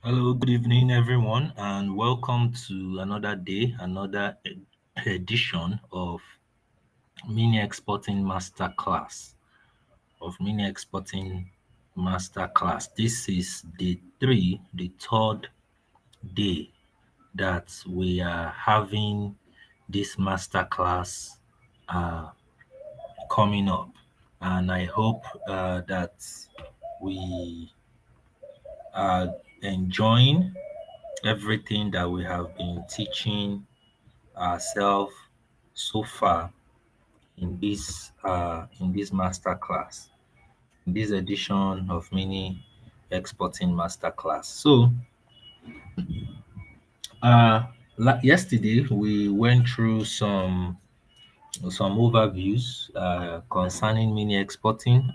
Hello, good evening, everyone, and welcome to another day, another edition of Mini Exporting Masterclass. Mini Exporting Masterclass. This is day three, the third day that we are having this masterclass uh, coming up, and I hope that we are enjoying everything that we have been teaching ourselves so far in this master class, in this edition of mini exporting master class. So uh yesterday we went through some overviews concerning mini exporting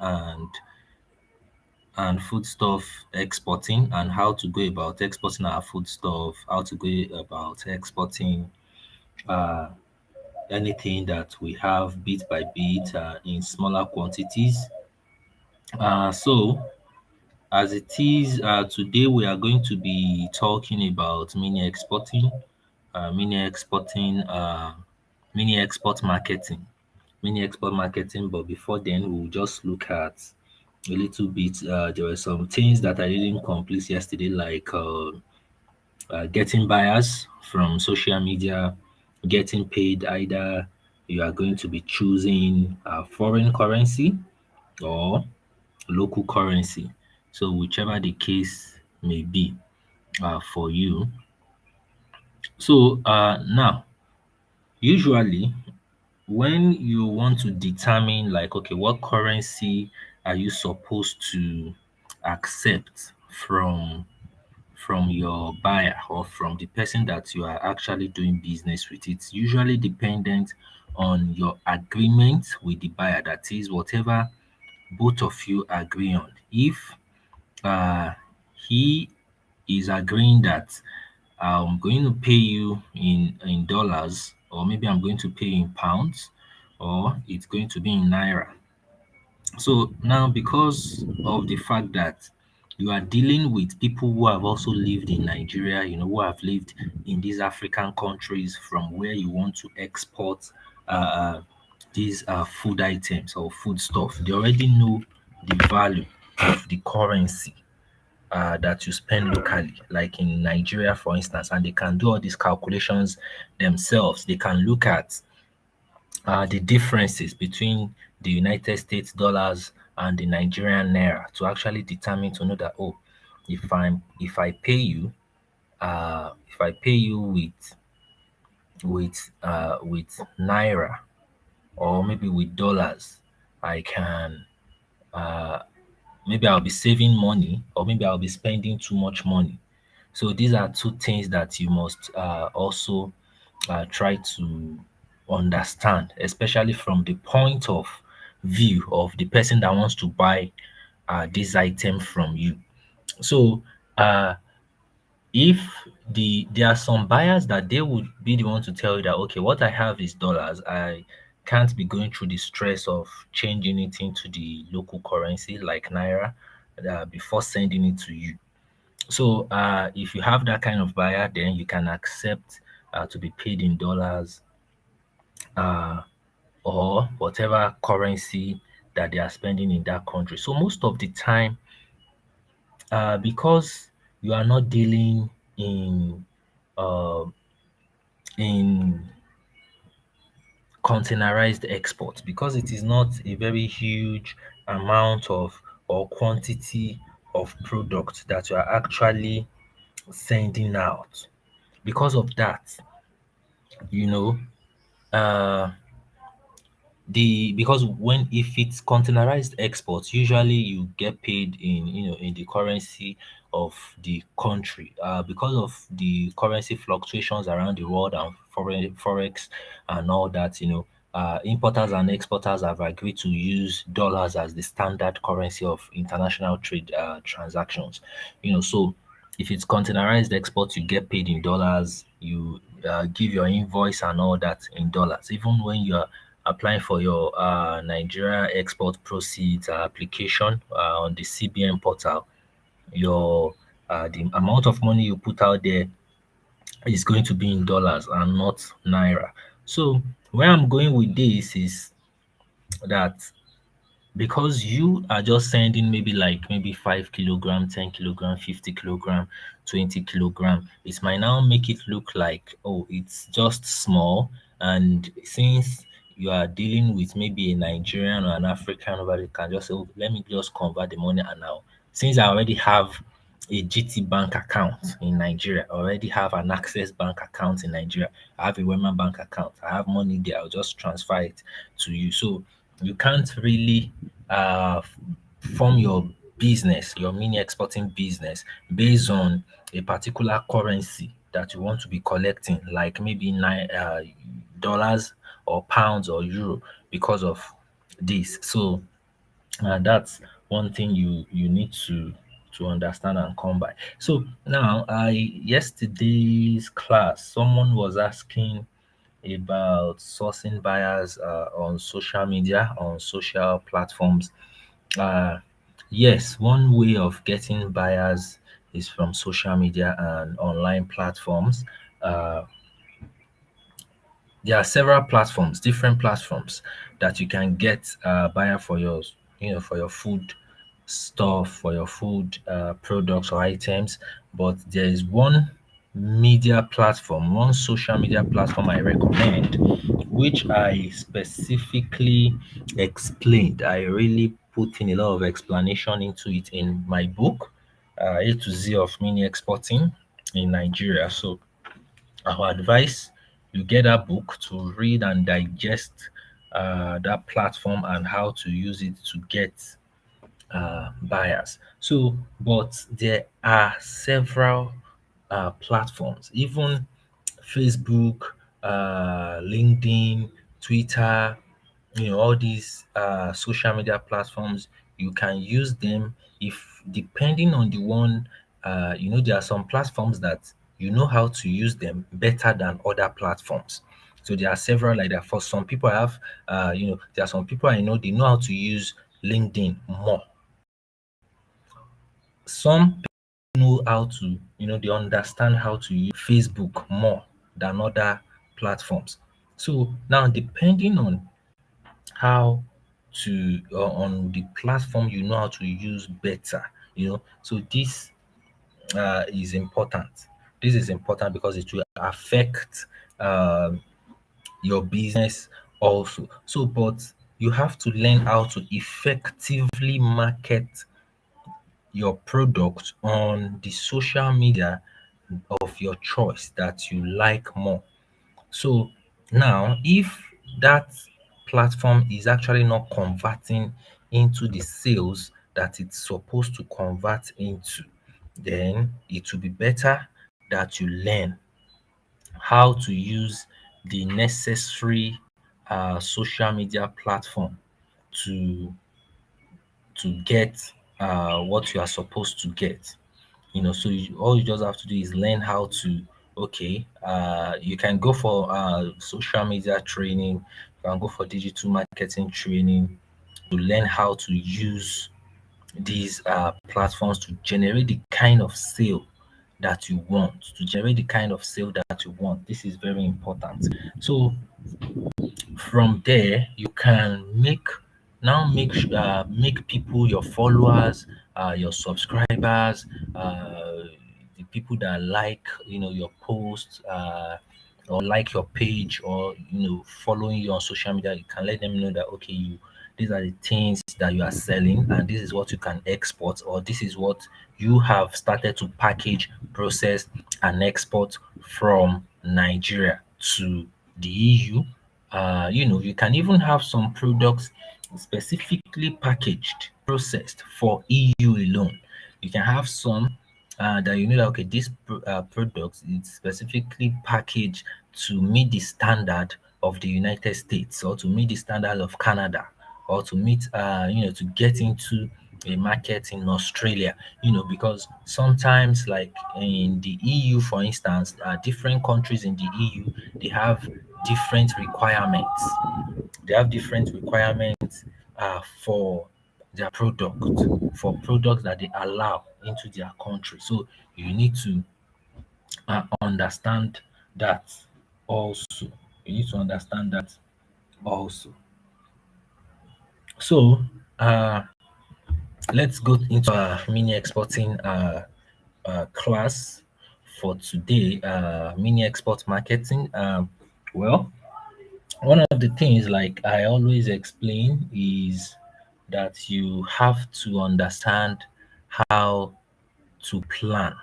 and foodstuff exporting and how to go about exporting our foodstuff, how to go about exporting uh anything that we have bit by bit in smaller quantities. So, as it is, today we are going to be talking about mini exporting, mini export marketing, mini export marketing. But before then, we'll just look at a little bit. There were some things that I didn't complete yesterday, like getting buyers from social media, getting paid. Either you are going to be choosing foreign currency or local currency. So whichever the case may be for you. So now, usually when you want to determine like, okay, what currency are you supposed to accept from your buyer or from the person that you are actually doing business with. It's usually dependent on your agreement with the buyer. That is, whatever both of you agree on. If uh, he is agreeing that I'm going to pay you in dollars, or maybe I'm going to pay you in pounds, or it's going to be in naira. So now, because of the fact that you are dealing with people who have also lived in Nigeria, who have lived in these African countries from where you want to export uh, these food items or food stuff, they already know the value of the currency that you spend locally, like in Nigeria, for instance, and they can do all these calculations themselves. They can look at the differences between the United States dollars and the Nigerian naira to actually determine to know that, oh, if I pay you with naira or maybe with dollars, I can maybe I'll be saving money or maybe I'll be spending too much money. So these are two things that you must also try to understand, especially from the point of view of the person that wants to buy this item from you. So uh, if there are some buyers that they would be the one to tell you that, okay, what I have is dollars. I can't be going through the stress of changing it into the local currency like naira before sending it to you. So if you have that kind of buyer, then you can accept to be paid in dollars uh, or whatever currency that they are spending in that country. So most of the time, because you are not dealing in uh, in containerized exports, because it is not a very huge amount of or quantity of product that you are actually sending out. Because of that, you know, uh, because when if it's containerized exports, usually you get paid in in the currency of the country. Because of the currency fluctuations around the world and foreign forex and all that, importers and exporters have agreed to use dollars as the standard currency of international trade transactions. So if it's containerized export, you get paid in dollars. You give your invoice and all that in dollars. Even when you're applying for your Nigeria export proceeds application on the CBN portal, your the amount of money you put out there is going to be in dollars and not naira. So where I'm going with this is that because you are just sending maybe 5 kilogram, 10 kilogram, 50 kilogram, 20 kilogram, it might now make it look like, oh, it's just small. And since you are dealing with maybe a Nigerian or an African, nobody can just say, oh, let me just convert the money. And now, since I already have a GT bank account in Nigeria, I already have an Access bank account in Nigeria, I have a Wema bank account, I have money there, I'll just transfer it to you. So you can't really form your business, your mini exporting business, based on a particular currency that you want to be collecting, like maybe dollars or pounds or euro, because of this. So that's one thing you need to understand and come by. So now, I yesterday's class, someone was asking about sourcing buyers on social media, on social platforms. uh, yes, one way of getting buyers is from social media and online platforms. uh, there are several platforms, different platforms, that you can get buyer for yours, for your food stuff, for your food products or items. But there is one social media platform I recommend, which I specifically explained. I really put in a lot of explanation into it in my book, A to Z of Mini Exporting in Nigeria. So I would advise you get that book to read and digest that platform and how to use it to get buyers. So, but there are several platforms, even Facebook, LinkedIn, Twitter, all these social media platforms. You can use them, if depending on the one. There are some platforms that you know how to use them better than other platforms. So there are several like that. For some people, I have, there are some people I know, they know how to use LinkedIn more. Some know how to, they understand how to use Facebook more than other platforms. So now, depending on how on the platform you know how to use better, so is important. This is important because it will affect your business also. So, but you have to learn how to effectively market your product on the social media of your choice that you like more. So now, if that platform is actually not converting into the sales that it's supposed to convert into, then it will be better that you learn how to use the necessary social media platform to get what you are supposed to get. So all you just have to do is learn how to, okay, you can go for social media training, you can go for digital marketing training to learn how to use these platforms to generate the kind of sale that you want, This is very important. So from there, you can make people your followers, your subscribers, the people that like your posts, or like your page, or following you on social media. You can let them know that, okay, these are the things that you are selling, and this is what you can export, or this is what you have started to package, process, and export from Nigeria to the EU. You can even have some products specifically packaged, processed for EU alone. You can have some that that, okay, this product is specifically packaged to meet the standard of the United States, or to meet the standard of Canada, or to meet to get into a market in Australia. Because sometimes, like in the EU, for instance, different countries in the EU, they have different requirements. For their product for products that they allow into their country. So you need to understand that also. You need to understand that also. So uh, let's go into our mini exporting class for today. Mini export marketing. Well, one of the things, like I always explain, is that you have to understand how to plan.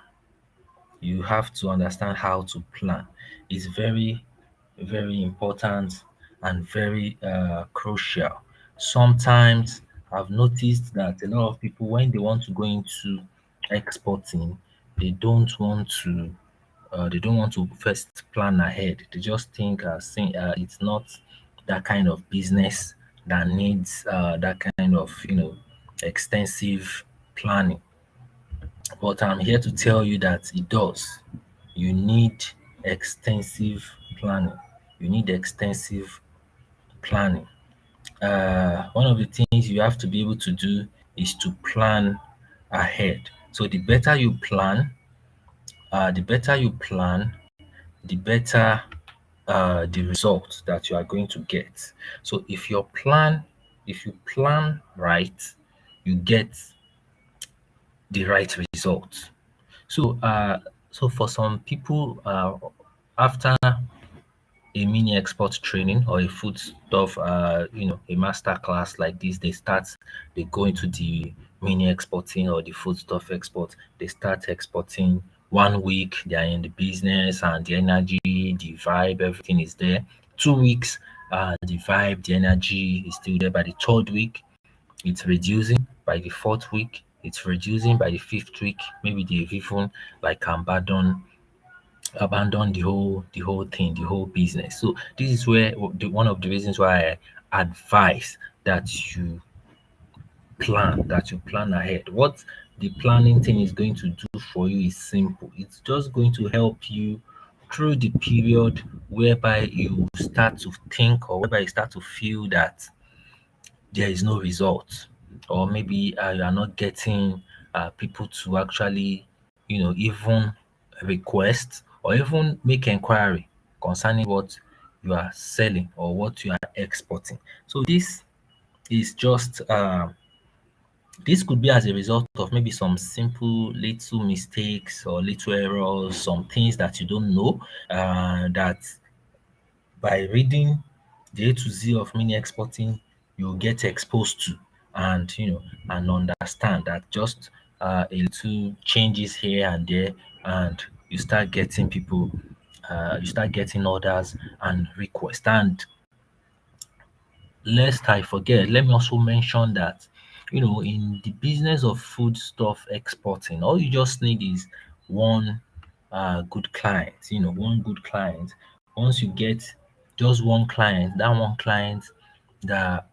You have to understand how to plan. It's very, very important and very crucial. Sometimes I've noticed that a lot of people, when they want to go into exporting, they don't want to first plan ahead. They just think it's not that kind of business that needs that kind of extensive planning. But I'm here to tell you that it does. You need extensive planning. You need extensive planning. One of the things you have to be able to do is to plan ahead. So the better you plan, the better the result that you are going to get. So if you plan right, you get the right result. So for some people, after a mini export training or a food stuff, a master class like this, they go into the mini exporting or the food stuff export. They start exporting 1 week, they are in the business and the energy, the vibe, everything is there. 2 weeks, the vibe, the energy is still there. By the third week, it's reducing. By the fourth week, it's reducing. By the fifth week, maybe they've even like abandon the whole thing, the whole business. So this is where one of the reasons why I advise that you plan ahead. What the planning thing is going to do for you is simple. It's just going to help you through the period whereby you start to think, or whereby you start to feel that there is no result, or maybe you are not getting people to actually even request or even make inquiry concerning what you are selling or what you are exporting. So is just this could be as a result of maybe some simple little mistakes or little errors, some things that you don't know, that by reading the A to Z of mini exporting, you'll get exposed to, and and understand that just a little changes here and there, and you start getting orders and requests. And lest I forget, let me also mention that in the business of food stuff exporting, all you just need is one good client. One good client. Once you get just one client, that one client that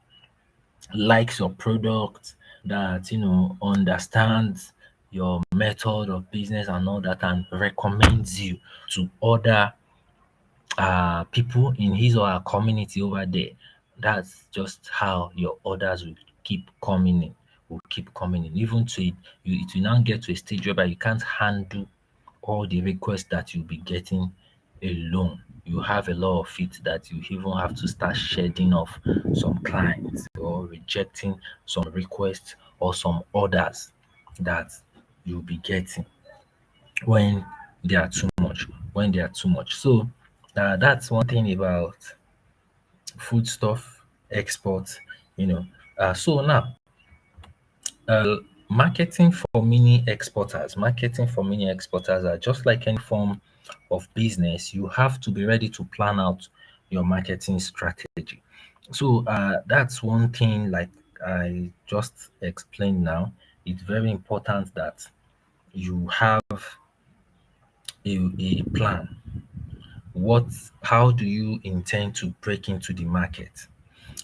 likes your product, that understands your method of business and all that, and recommends you to other people in his or her community over there. That's just how your orders will keep coming in, even to it will now get to a stage whereby you can't handle all the requests that you'll be getting alone. You have a lot of it that you even have to start shedding off some clients or rejecting some requests or some orders that you'll be getting when they are too much. So that's one thing about foodstuff export. You know. So now, marketing for mini exporters are just like any form of business. You have to be ready to plan out your marketing strategy. So that's one thing, like I just explained now. It's very important that you have a plan. What How do you intend to break into the market?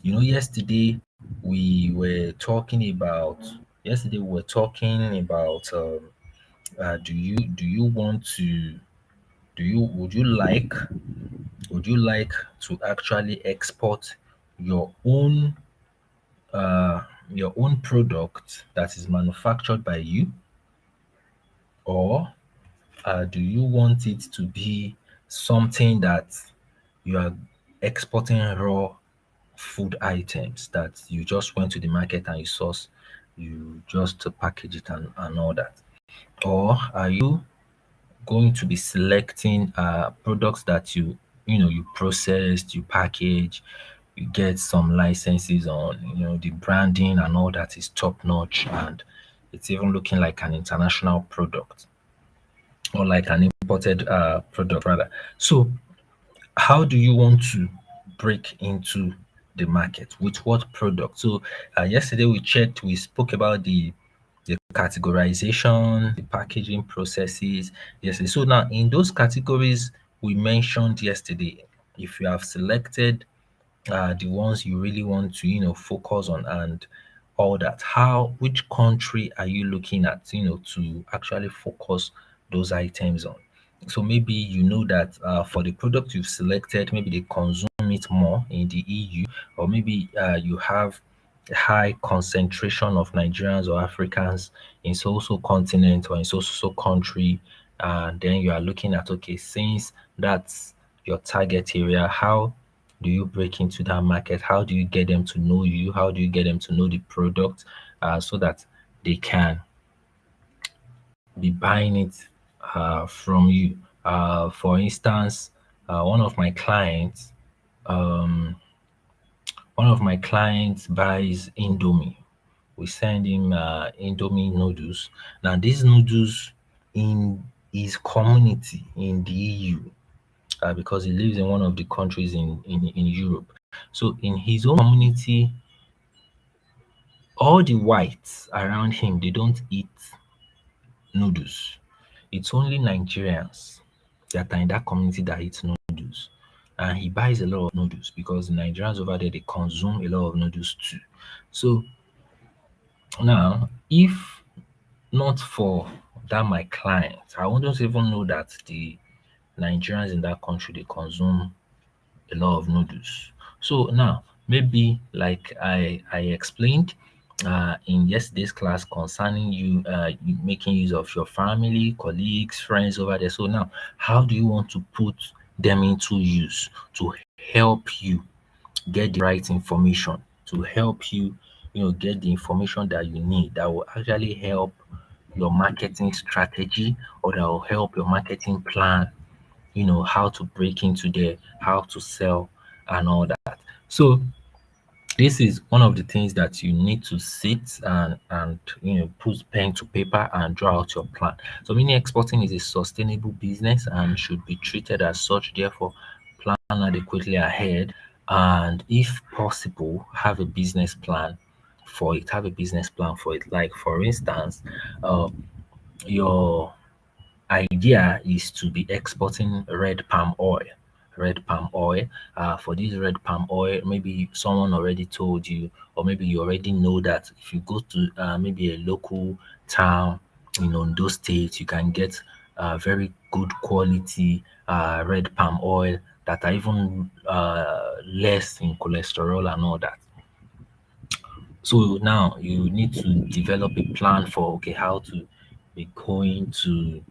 Yesterday we were talking about do you want to do you would you like to actually export your own your own product that is manufactured by you, or do you want it to be something that you are exporting raw food items that you just went to the market and you source, you just package it and all that? Or are you going to be selecting products that you processed, you package, you get some licenses on, the branding and all that is top notch, and it's even looking like an international product or like an imported product rather. So how do you want to break into the market with what product? So yesterday we spoke about the categorization, the packaging processes. Yes, so now in those categories we mentioned yesterday, if you have selected the ones you really want to focus on and all that, how which country are you looking at to actually focus those items on? So maybe you know that for the product you've selected, maybe they consume it more in the EU, or maybe you have a high concentration of Nigerians or Africans in so continent or in so country, and then you are looking at, okay, since that's your target area, how do you break into that market? How do you get them to know you? How do you get them to know the product, so that they can be buying it from you? For instance, one of my clients, um, buys Indomie. We send him Indomie noodles. Now, these noodles in his community in the EU, because he lives in one of the countries in Europe. So in his own community, all the whites around him, they don't eat noodles. It's only Nigerians that are in that community that eat noodles. And he buys a lot of noodles because the Nigerians over there, they consume a lot of noodles too. So now, if not for that my client, I wouldn't even know that the Nigerians in that country, they consume a lot of noodles. So now, maybe like I explained in yesterday's class concerning you making use of your family, colleagues, friends over there. So now, how do you want to put them into use to help you get the right information, to help you, get the information that you need that will actually help your marketing strategy, or that will help your marketing plan, how to break into there, how to sell and all that. So this is one of the things that you need to sit and put pen to paper and draw out your plan. So mini exporting is a sustainable business and should be treated as such. Therefore, plan adequately ahead, and if possible, have a business plan for it. Have a business plan for it. Like for instance, uh, your idea is to be exporting red palm oil. Red palm oil. For this red palm oil, maybe someone already told you, or maybe you already know that if you go to maybe a local town in Ondo State, you can get very good quality red palm oil that are even less in cholesterol and all that. So now you need to develop a plan for, okay, how to be going to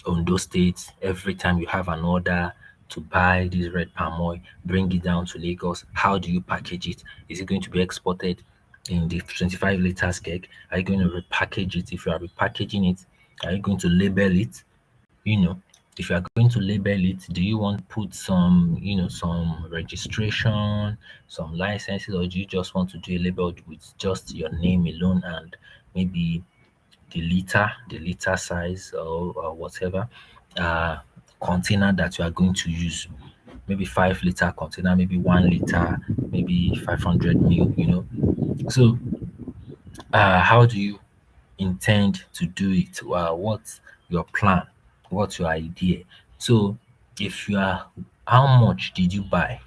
Ondo State every time you have an order to buy this red palm oil, bring it down to Lagos. How do you package it? Is it going to be exported in the 25 liters keg? Are you going to repackage it? If you are repackaging it, are you going to label it? You know, if you are going to label it, do you want to put some, some registration, some licenses, or do you just want to do a label with just your name alone and maybe the liter size, or whatever uh, container that you are going to use? Maybe 5 liter container, maybe 1 liter, maybe 500 mil. So how do you intend to do it? What's your plan? What's your idea? So, if you are, how much did you buy?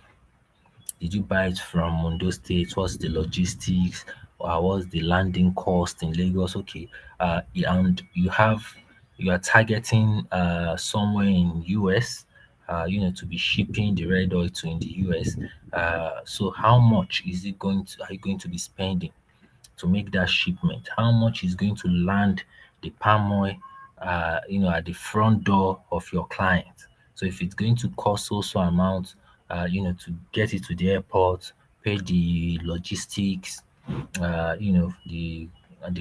Did you buy it from Mondo State? What's the logistics? What's the landing cost in Lagos? Okay, and you are targeting somewhere in US, to be shipping the red oil to in the US. So, how much is it going to? Are you going to be spending? to make that shipment? How much is going to land the palm oil, at the front door of your client? So if it's going to cost also amount, to get it to the airport, pay the logistics, the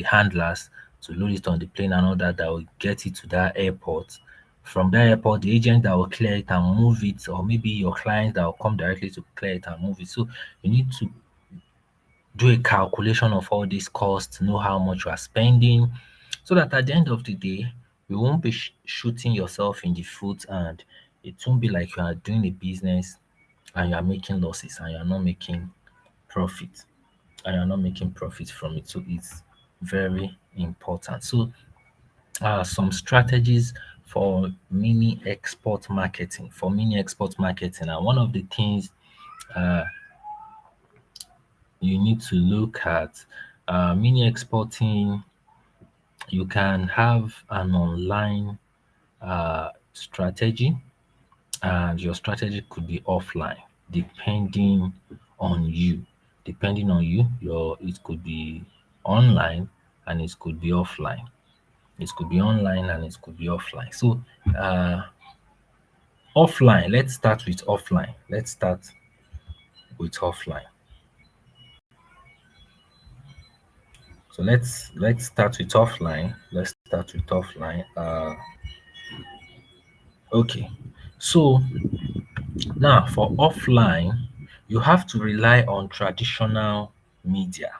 handlers to load it on the plane and all that, that will get it to that airport. From that airport, the agent that will clear it and move it, or maybe your client that will come directly to clear it and move it. So you need to do a calculation of all these costs, know how much you are spending, so that at the end of the day, you won't be shooting yourself in the foot, and it won't be like you are doing a business and you are making losses and you are not making profit from it. So it's very important. So some strategies for mini export marketing. And one of the things you need to look at, mini exporting, you can have an online strategy, and your strategy could be offline, depending on you. It could be online and it could be offline. So uh, offline. Let's start with offline. So let's start with offline. Okay. So now for offline, you have to rely on traditional media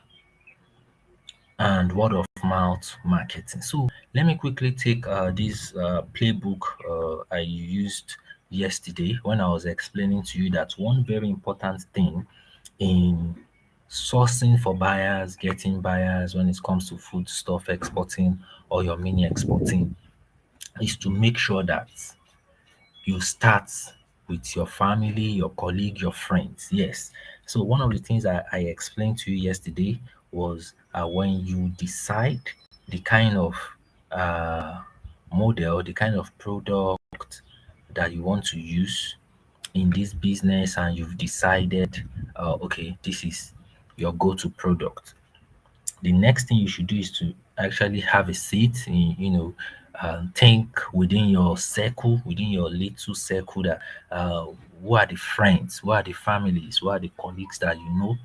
and word of mouth marketing. So let me quickly take this playbook I used yesterday when I was explaining to you that one very important thing in sourcing for buyers, getting buyers when it comes to food stuff exporting or your mini exporting is to make sure that you start with your family, your colleague, your friends. Yes. So one of the things I explained to you yesterday was when you decide the kind of uh, model, the kind of product that you want to use in this business, and you've decided, okay, this is your go-to product. The next thing you should do is to actually have a seat in, think within your circle, within your little circle, that who are the friends, who are the families, who are the colleagues that you know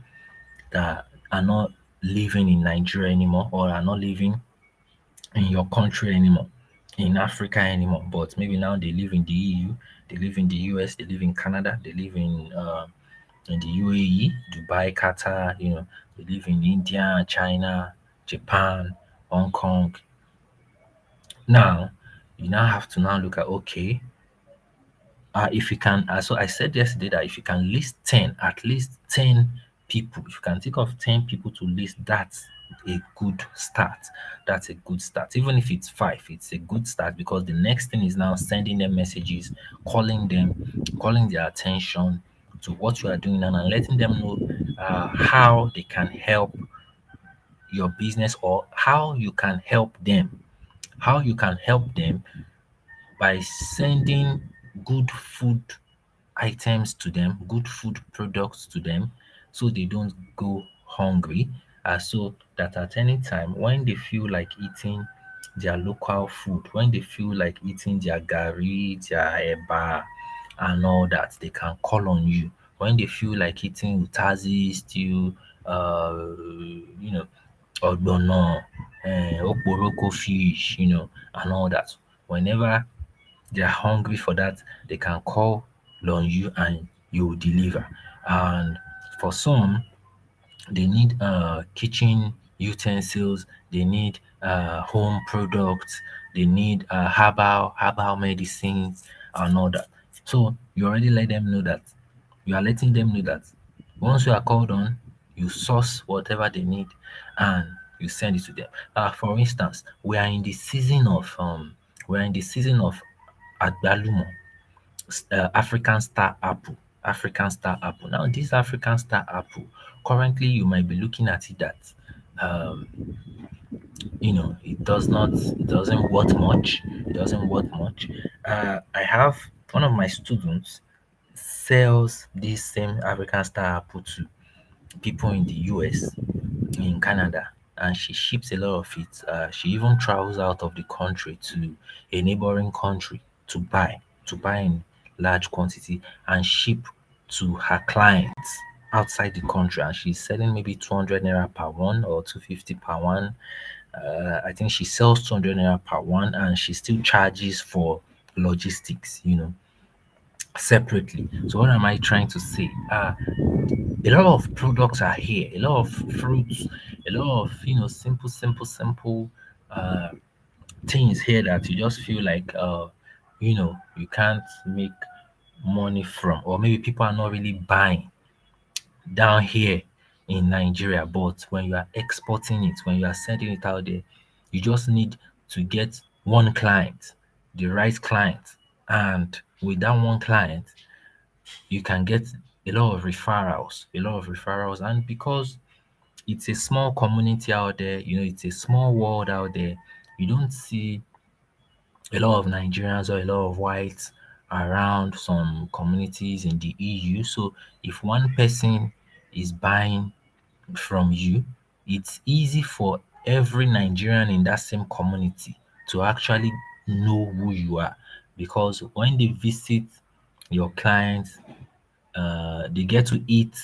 that are not living in Nigeria anymore, or are not living in your country anymore, in Africa anymore, but maybe now they live in the EU, they live in the US, they live in Canada, they live in the UAE, Dubai, Qatar, they live in India, China, Japan, Hong Kong. Now, you now have to now look at, okay, if you can, so I said yesterday that if you can list 10, at least 10 people, if you can think of 10 people to list, that's a good start. That's a good start. Even if it's five, it's a good start, because the next thing is now sending them messages, calling them, calling their attention to what you are doing, and letting them know how they can help your business, or how you can help them. How you can help them by sending good food items to them, good food products to them, so they don't go hungry. So that at any time when they feel like eating their local food, when they feel like eating their gari, their eba, and all that, they can call on you. When they feel like eating utazi stew, you know, ogbono, okporoko fish, and all that. Whenever they are hungry for that, they can call on you and you will deliver. And for some, they need kitchen utensils, they need home products, they need herbal medicines and all that. So you already let them know that, you are letting them know that once you are called on, you source whatever they need and you send it to them. For instance, we are in the season of agbalumo, African star apple. Now, this African star apple, currently you might be looking at it that um, it doesn't worth much. It doesn't worth much. I have one of my students sells this same African star apple to people in the US, in Canada. and she ships a lot of it. She even travels out of the country to a neighboring country to buy in large quantity and ship to her clients outside the country. And she's selling maybe 200 naira per one or 250 per one. I think she sells 200 naira per one, and she still charges for logistics, separately. So what am I trying to say? A lot of products are here, a lot of fruits, a lot of simple uh things here that you just feel like you can't make money from, or maybe people are not really buying down here in Nigeria. But when you are exporting it, when you are sending it out there, you just need to get one client, the right client. And with that one client, you can get a lot of referrals. And because it's a small community out there, it's a small world out there, you don't see a lot of Nigerians or a lot of whites around some communities in the EU. So if one person is buying from you, it's easy for every Nigerian in that same community to actually know who you are, because when they visit your clients, they get to eat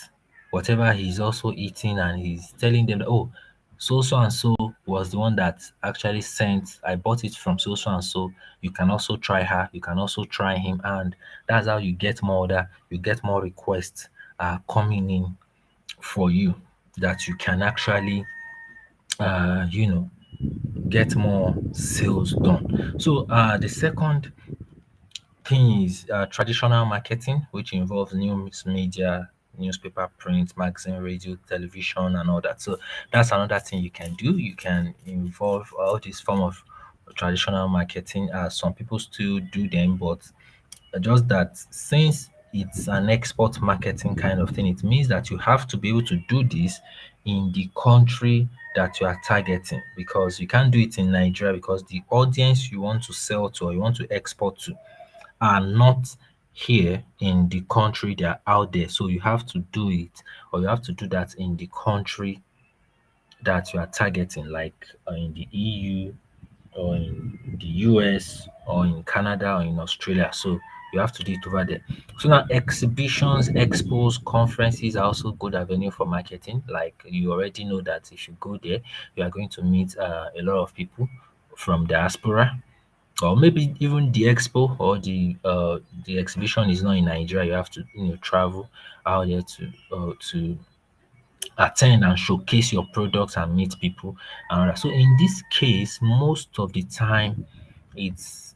whatever he's also eating, and he's telling them that, oh, so and so was the one that actually sent, I bought it from so and so. You can also try her, you can also try him. And that's how you get more order, you get more requests coming in for you, that you can actually uh you know get more sales done. So the second thing is traditional marketing, which involves news media, newspaper, print, magazine, radio, television, and all that. So that's another thing you can do. You can involve all this form of traditional marketing. Some people still do them, but just that since it's an export marketing kind of thing, it means that you have to be able to do this in the country that you are targeting, because you can't do it in Nigeria, because the audience you want to sell to or you want to export to are not here in the country, they are out there. So you have to do it, or you have to do that in the country that you are targeting, like in the EU or in the US or in Canada or in Australia. So you have to do it over there. So now exhibitions, expos, conferences are also good avenue for marketing. Like you already know that if you go there, you are going to meet a lot of people from diaspora, or maybe even the expo or the exhibition is not in Nigeria. You have to travel out there to attend and showcase your products and meet people and all that. So in this case, most of the time, it's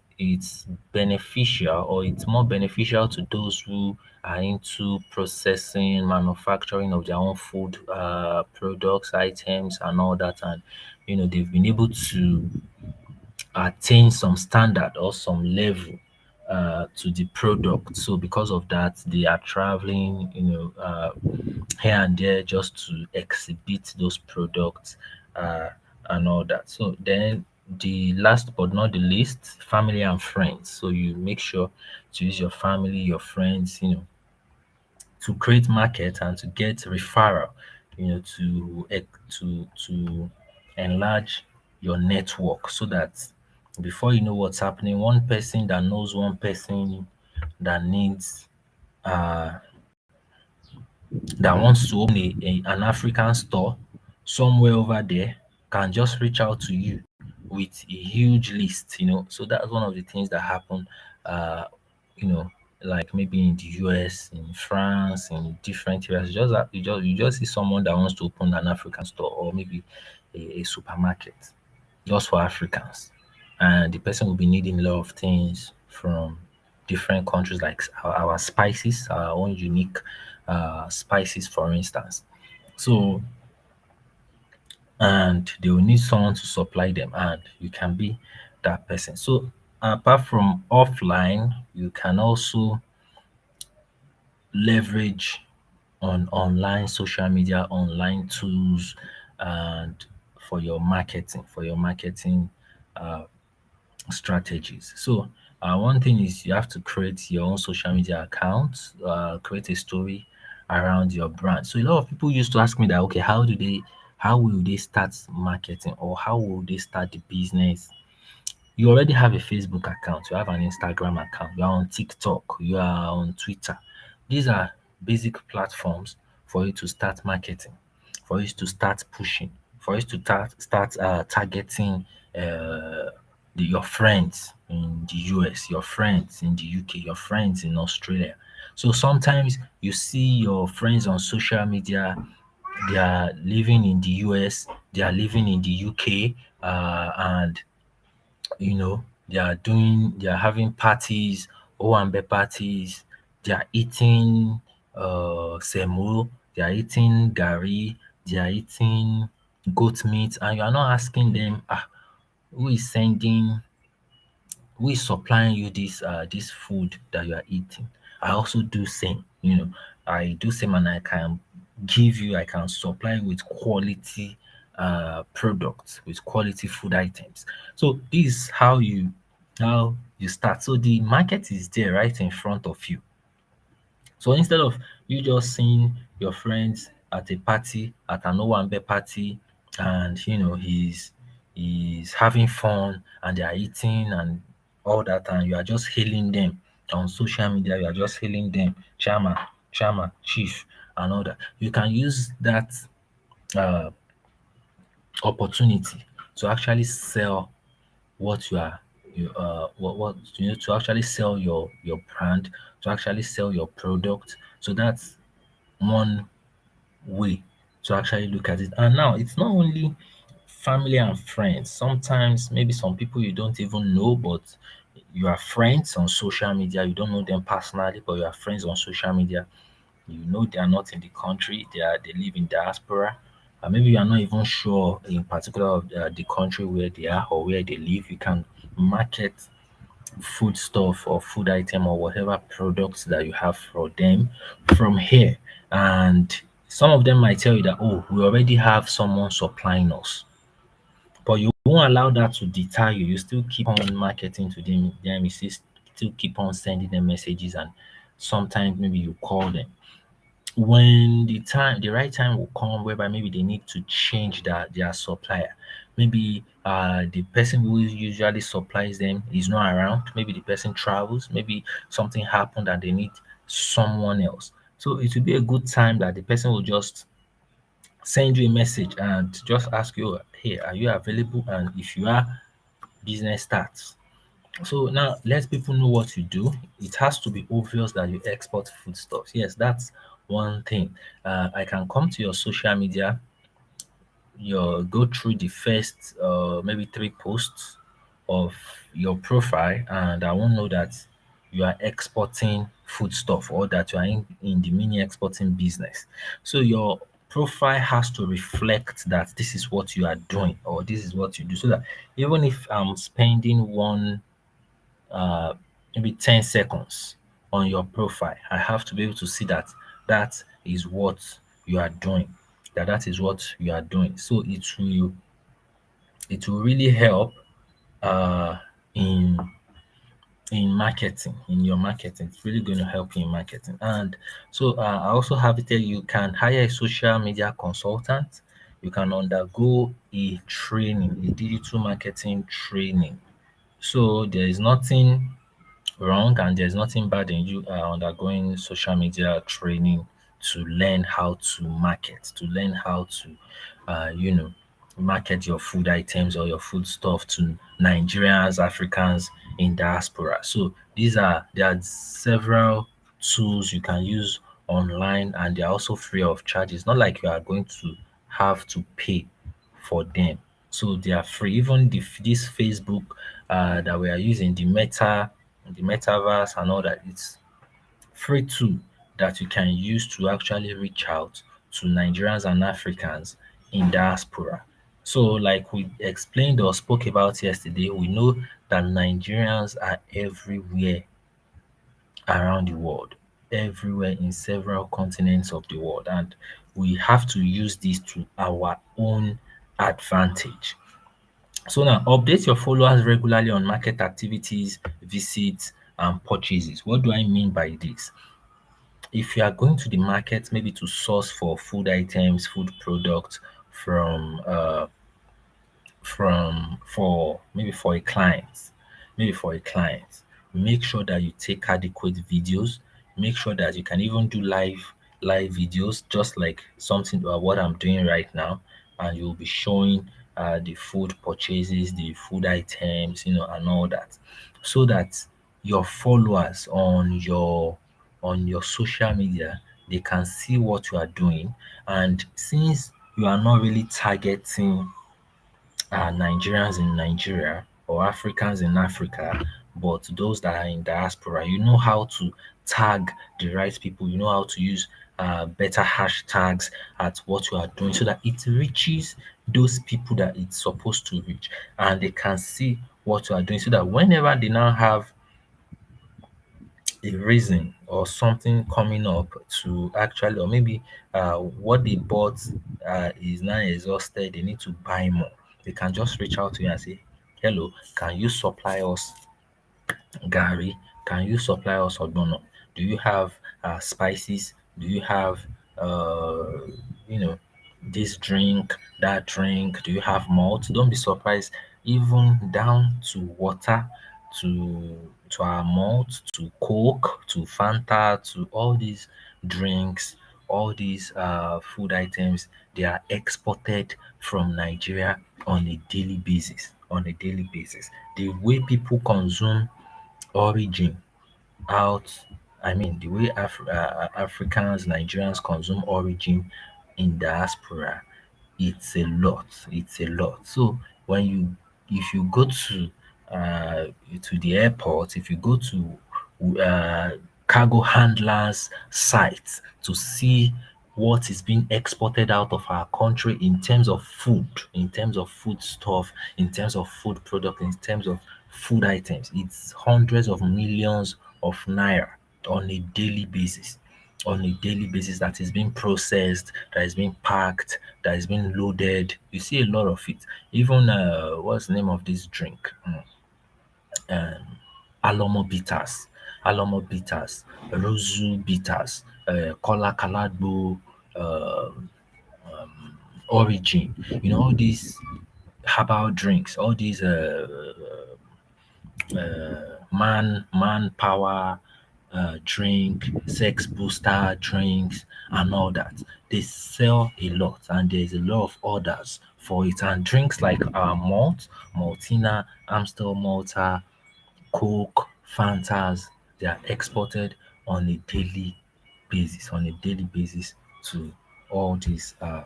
beneficial, or it's more beneficial to those who are into processing, manufacturing of their own food products, items, and all that. And they've been able to attain some standard or some level to the product. So because of that, they are traveling, here and there just to exhibit those products and all that. So then the last but not the least, family and friends. So you make sure to use your family, your friends, to create market and to get referral, to enlarge your network, so that before you know what's happening, one person that knows one person that needs uh that wants to open an African store somewhere over there can just reach out to you with a huge list. So that's one of the things that happen, uh, you know, like maybe in the US, in France, in different areas. Just that you just see someone that wants to open an African store, or maybe a supermarket just for Africans. And the person will be needing a lot of things from different countries, like our spices, our own unique spices, for instance. So, and they will need someone to supply them, and you can be that person. So, apart from offline, you can also leverage on online social media, online tools, and for your marketing uh, strategies. So one thing is you have to create your own social media account, create a story around your brand. So a lot of people used to ask me that, okay, how do they how will they start marketing or how will they start the business? You already have a Facebook account, you have an Instagram account, you are on TikTok, you are on Twitter. These are basic platforms for you to start marketing, for you to start pushing, for you to start targeting your friends in the US, your friends in the UK, your friends in Australia. So sometimes you see your friends on social media, they are living in the US, they are living in the UK, and they are having parties, owambe parties, they are eating semo, they are eating gari, they are eating goat meat, and you are not asking them, who is sending, who is supplying you this food that you are eating. I also do same, I do same, and I can supply you with quality products, with quality food items. So this is how you start. So the market is there right in front of you. So instead of you just seeing your friends at a party, at an Owambe party, and he's having fun and they are eating and all that, and you are just hailing them on social media, you are just hailing them, Chama, Chief, and all that. You can use that uh, opportunity to actually sell what you are what to actually sell your brand, to actually sell your product. So that's one way to actually look at it. And now it's not only family and friends. Sometimes maybe some people you don't even know, but you are friends on social media. You don't know them personally, but you are friends on social media. You know they are not in the country. They live in diaspora. Maybe you are not even sure in particular of the country where they are or where they live. You can market food stuff or food item or whatever products that you have for them from here. And some of them might tell you that, oh, we already have someone supplying us. But you won't allow that to deter you. You still keep on marketing to them. You still keep on sending them messages, and sometimes maybe you call them when the right time will come whereby maybe they need to change their supplier. Maybe the person who usually supplies them is not around, maybe the person travels, maybe something happened and they need someone else. So it will be a good time that the person will just send you a message and just ask you, hey, are you available? And if you are, business starts. So now let people know what you do. It has to be obvious that you export foodstuffs. Yes, that's one thing. I can come to your social media, your go through the first maybe three posts of your profile, and I won't know that you are exporting foodstuff or that you are in the mini exporting business. So your profile has to reflect that this is what you are doing or this is what you do, so that even if I'm spending uh, maybe 10 seconds on your profile, I have to be able to see that that is what you are doing. That is what you are doing. So it will really help uh, in marketing, in your marketing. It's really going to help you in marketing. And so I also have it there. You can hire a social media consultant. You can undergo a training, a digital marketing training. So there is nothing wrong and there's nothing bad in you undergoing social media training to learn how to market, to learn how to market your food items or your food stuff to Nigerians, Africans in diaspora. So there are several tools you can use online, and they're also free of charge. It's not like you are going to have to pay for them. So they are free. Even this Facebook that we are using, the metaverse and all that, it's free tool that you can use to actually reach out to Nigerians and Africans in diaspora. So like we explained or spoke about yesterday, we know that Nigerians are everywhere around the world, everywhere in several continents of the world, and we have to use this to our own advantage. So now update your followers regularly on market activities, visits, and purchases. What do I mean by this? If you are going to the market maybe to source for food items, food products from for maybe for a client, make sure that you take adequate videos. Make sure that you can even do live videos, just like something what I'm doing right now, and you'll be showing the food purchases, the food items, and all that, so that your followers on your social media, they can see what you are doing. And since you are not really targeting Nigerians in Nigeria or Africans in Africa, but those that are in diaspora, you know how to tag the right people, you know how to use better hashtags at what you are doing so that it reaches those people that it's supposed to reach, and they can see what you are doing, so that whenever they now have a reason or something coming up to actually, or maybe what they bought is now exhausted, they need to buy more, they can just reach out to you and say, hello, can you supply us Gary, can you supply us ogbono? Do you have spices? Do you have uh, you know this drink, that drink? Do you have malt? Don't be surprised, even down to water, to our malt, to Coke, to Fanta, to all these drinks, all these food items, they are exported from Nigeria on a daily basis. On a daily basis, the way people consume origin out, I mean, the way Africans, Nigerians consume origin in diaspora, it's a lot. It's a lot. So when you, if you go to the airport, if you go to uh, cargo handlers' sites to see what is being exported out of our country in terms of food, in terms of food stuff, in terms of food product, in terms of food items, it's hundreds of millions of naira on a daily basis. On a daily basis, that is being processed, that is being packed, that is being loaded. You see a lot of it. Even what's the name of this drink? Alomo bitters, Rozu bitters, Kola Kalagbo, uh, Origin. All these herbal drinks, all these manpower drink, sex booster drinks, and all that. They sell a lot, and there's a lot of orders for it. And drinks like malt, Maltina, Amstel Malta, Coke, Fantas, they are exported on a daily basis to all these uh,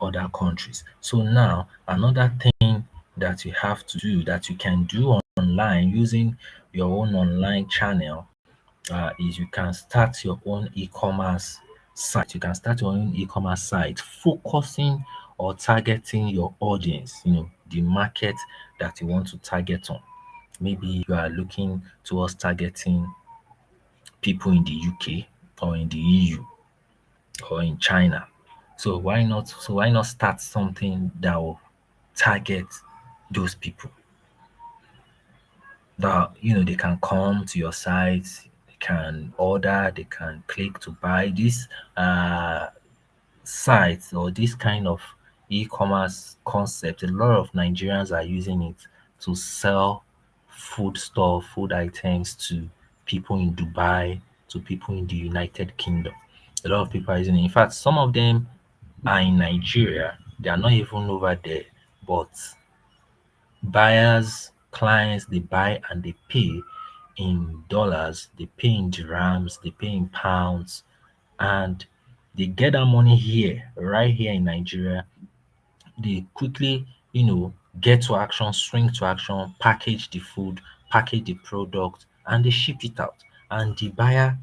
other countries. So now another thing that you have to do, that you can do online using your own online channel, is you can start your own e-commerce site. You can start your own e-commerce site focusing or targeting your audience, the market that you want to target on. Maybe you are looking towards targeting people in the UK or in the EU or in China. So why not start something that will target those people, that they can come to your site, they can order, they can click to buy this sites or this kind of e-commerce concept. A lot of Nigerians are using it to sell food stuff, food items to people in Dubai, to people in the United Kingdom. A lot of people are using it. In fact, some of them are in Nigeria. They are not even over there, but buyers, clients, they buy and they pay in dollars, they pay in dirhams, they pay in pounds, and they get that money here, right here in Nigeria. They quickly, get to action, swing to action, package the food, package the product, and they ship it out. And the buyer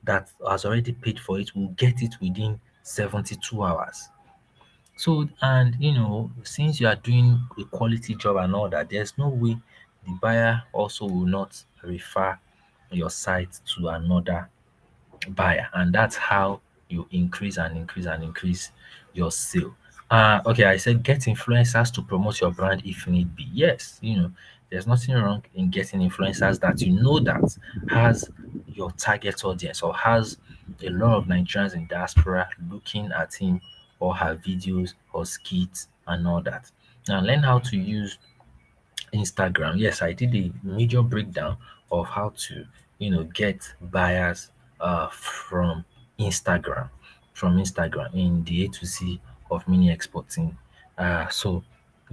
that has already paid for it will get it within 72 hours. So, and since you are doing a quality job and all that, there's no way the buyer also will not refer your site to another buyer, and that's how you increase and increase and increase your sale. Okay, I said get influencers to promote your brand if need be. Yes, there's nothing wrong in getting influencers that that has your target audience or has a lot of Nigerians in diaspora looking at him or her videos or skits and all that. Now learn how to use Instagram. Yes, I did a major breakdown of how to, get buyers from Instagram, in the A to Z of mini exporting. So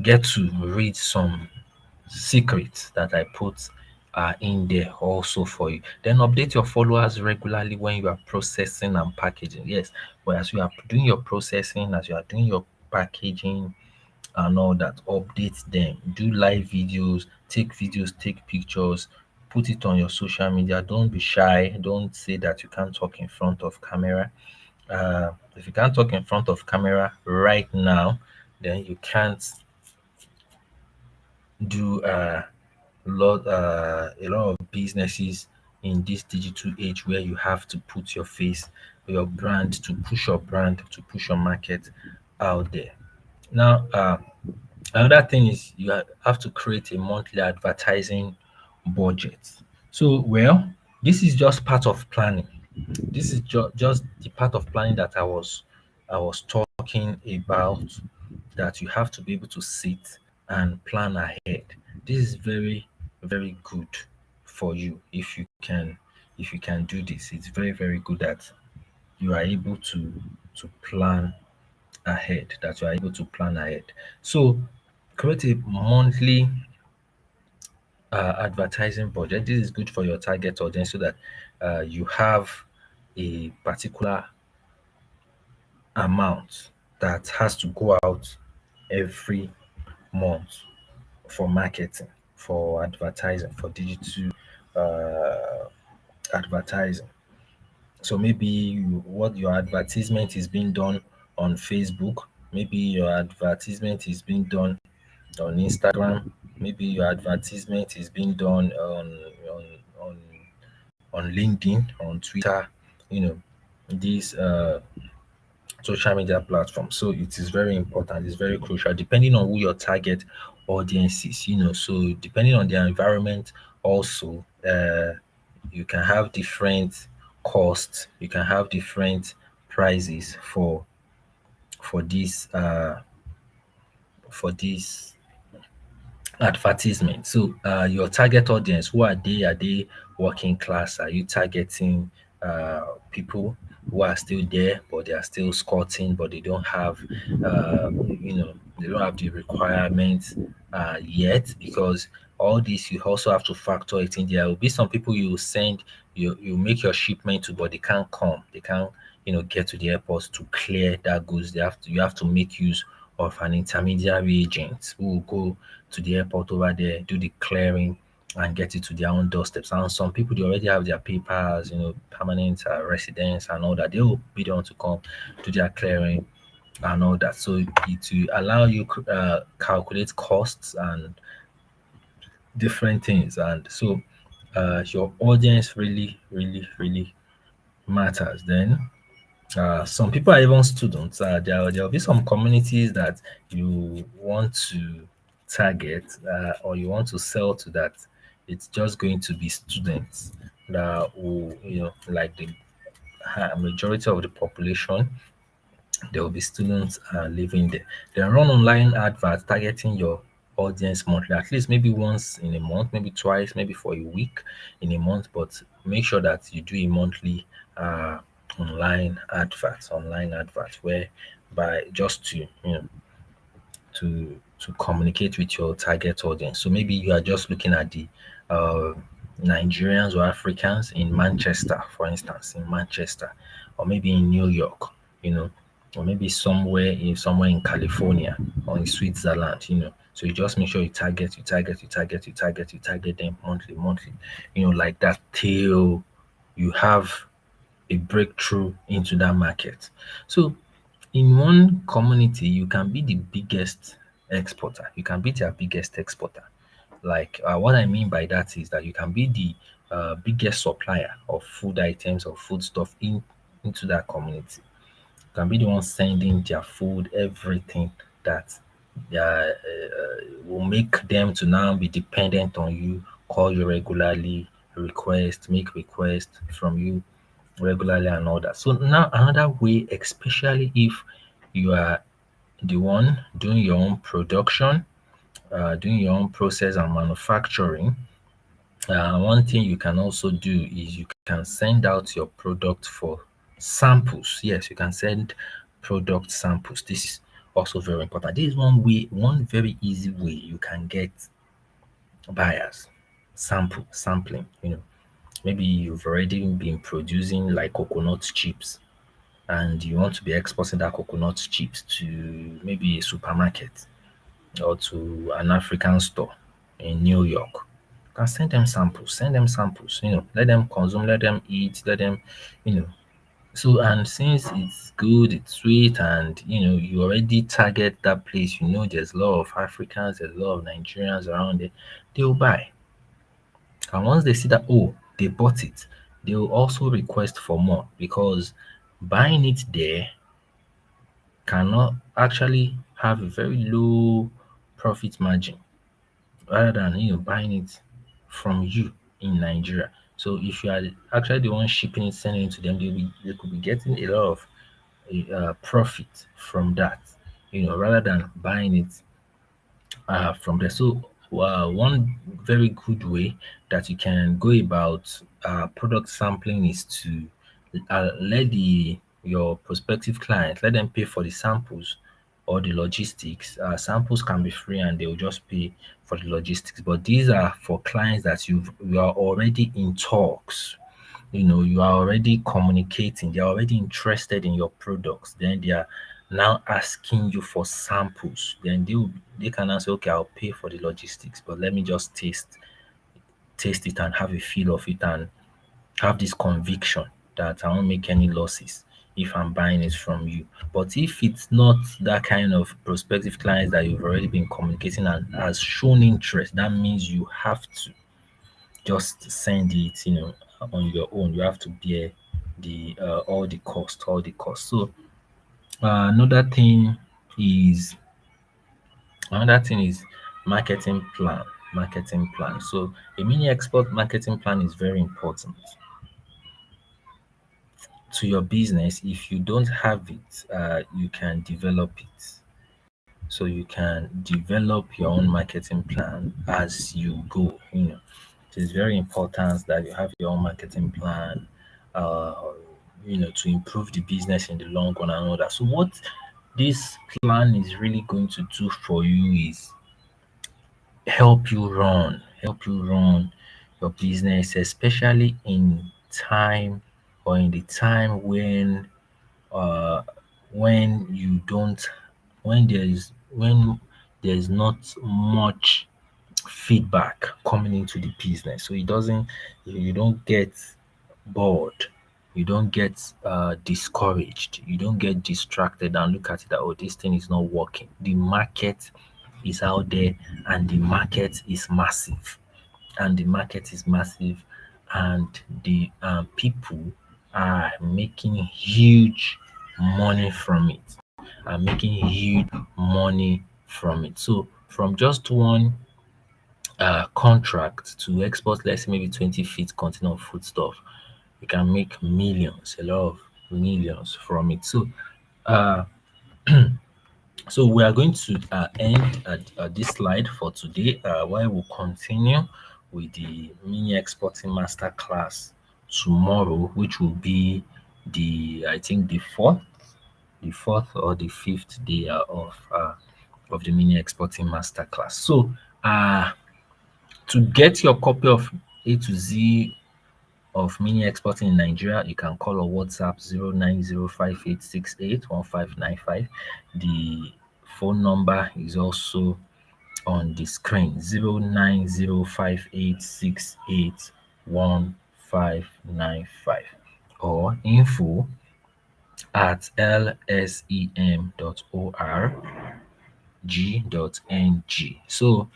get to read some secrets that I put in there also for you. Then update your followers regularly when you are processing and packaging. Yes, but as you are doing your processing, as you are doing your packaging, and all that, update them, do live videos, take pictures, put it on your social media. Don't be shy, don't say that you can't talk in front of camera. If you can't talk in front of camera right now, then you can't do a lot of businesses in this digital age where you have to put your face, your brand, to push your brand, to push your market out there. Now, another thing is you have to create a monthly advertising budget. So, well, this is just part of planning. This is just the part of planning that I was talking about, that you have to be able to sit and plan ahead. This is very, very good for you if you can do this. It's very, very good that you are able to plan ahead, that you are able to plan ahead. So create a monthly advertising budget. This is good for your target audience so that you have a particular amount that has to go out every month for marketing, for advertising, for digital uh, advertising. So maybe what your advertisement is being done on Facebook, maybe your advertisement is being done on Instagram, maybe your advertisement is being done on on, on LinkedIn, on Twitter, you know, these social media platforms. So it is very important, it's very crucial depending on who your target audience is, so depending on their environment also, you can have different costs, you can have different prices for this advertisement. So your target audience, who are they? Are they working class? Are you targeting people who are still there, but they are still squatting, but they don't have, they don't have the requirements yet? Because all this, you also have to factor it in. There will be some people you send, you make your shipment to, but they can't come. They can't, get to the airport to clear that goods. You have to make use of an intermediary agent who will go to the airport over there, do the clearing, and get it to their own doorsteps. And some people, they already have their papers, permanent residence and all that. They will be the one to come do their clearing and all that. So it will allow you calculate costs and different things. And so your audience really, really, really matters. Then some people are even students. There'll be some communities that you want to target, or you want to sell to, that it's just going to be students that will, like the majority of the population. There will be students living there. Then run online adverts targeting your audience monthly, at least maybe once in a month, maybe twice, maybe for a week in a month. But make sure that you do a monthly uh, online adverts where, by just to communicate with your target audience. So maybe you are just looking at the uh, Nigerians or Africans in Manchester, for instance, in Manchester, or maybe in New York, you know, or maybe somewhere in California or in Switzerland, So you just make sure you target them monthly, like that, till you have a breakthrough into that market. So in one community, you can be the biggest exporter. You can be their biggest exporter. Like, what I mean by that is that you can be the biggest supplier of food items or food stuff into that community. You can be the one sending their food, everything that will make them to now be dependent on you, call you regularly, make requests from you regularly and all that. So now another way, especially if You are the one doing your own production, doing your own process and manufacturing. One thing you can also do is you can send out your product for samples. Yes, you can send product samples. This is also very important. This is one way, one very easy way you can get buyers. Sampling. Maybe you've already been producing like coconut chips and you want to be exporting that coconut chips to maybe a supermarket or to an African store in New York. You can send them samples, let them consume, let them eat, let them, you know. So, and since it's good, it's sweet, and you already target that place, there's a lot of Africans, there's a lot of Nigerians around there, they'll buy. And once they see that, oh, they bought it, they will also request for more because buying it there cannot actually have a very low profit margin rather than buying it from you in Nigeria. So if you are actually the one shipping it, sending it to them, they could be getting a lot of profit from that, rather than buying it from there. So, one very good way that you can go about product sampling is to let your prospective clients let them pay for the samples or the logistics. Samples can be free and they will just pay for the logistics. But these are for clients that you are already in talks, you are already communicating, they're already interested in your products, then they are now asking you for samples. Then they can now say, okay, I'll pay for the logistics, but let me just taste it and have a feel of it and have this conviction that I won't make any losses if I'm buying it from you. But if it's not that kind of prospective clients that you've already been communicating and has shown interest, that means you have to just send it, on your own. You have to bear the all the cost. So is another thing is marketing plan. Marketing plan. So a mini export marketing plan is very important to your business. If you don't have it, you can develop it. So you can develop your own marketing plan as you go. It is very important that you have your own marketing plan, uh, to improve the business in the long run and all that. So what this plan is really going to do for you is help you run your business, especially in time or in the time uh when you don't when there's not much feedback coming into the business. So it doesn't you don't get bored, you don't get discouraged, you don't get distracted and look at it that, oh, this thing is not working. The market is out there and the market is massive. And the market is massive and the people are making huge money from it, are making huge money from it. So from just one contract to export, let's say maybe 20 feet container of foodstuff, you can make millions, a lot of millions from it. So uh so we are going to end this slide for today, where we'll continue with the mini exporting masterclass tomorrow, which will be I think the fourth or the fifth day of the mini exporting masterclass. So uh to get your copy of A to Z of mini exporting in Nigeria, you can call or WhatsApp 09058681595. The phone number is also on the screen 09058681595 or info at lsem.org.ng. So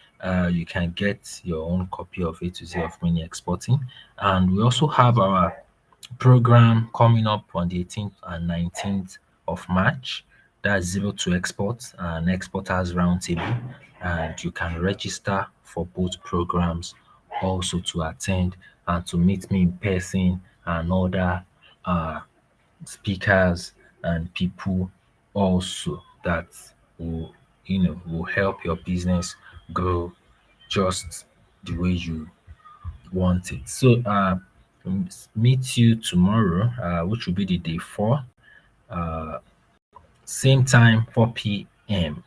you can get your own copy of A to Z of mini exporting. And we also have our program coming up on the 18th and 19th of March. That's Zero to Export and Exporters Roundtable. And you can register for both programs also to attend and to meet me in person and other uh, speakers and people also that will will help your business grow just the way you want it. So meet you tomorrow, which will be the day 4, same time, 4 p.m.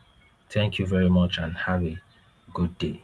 Thank you very much and have a good day.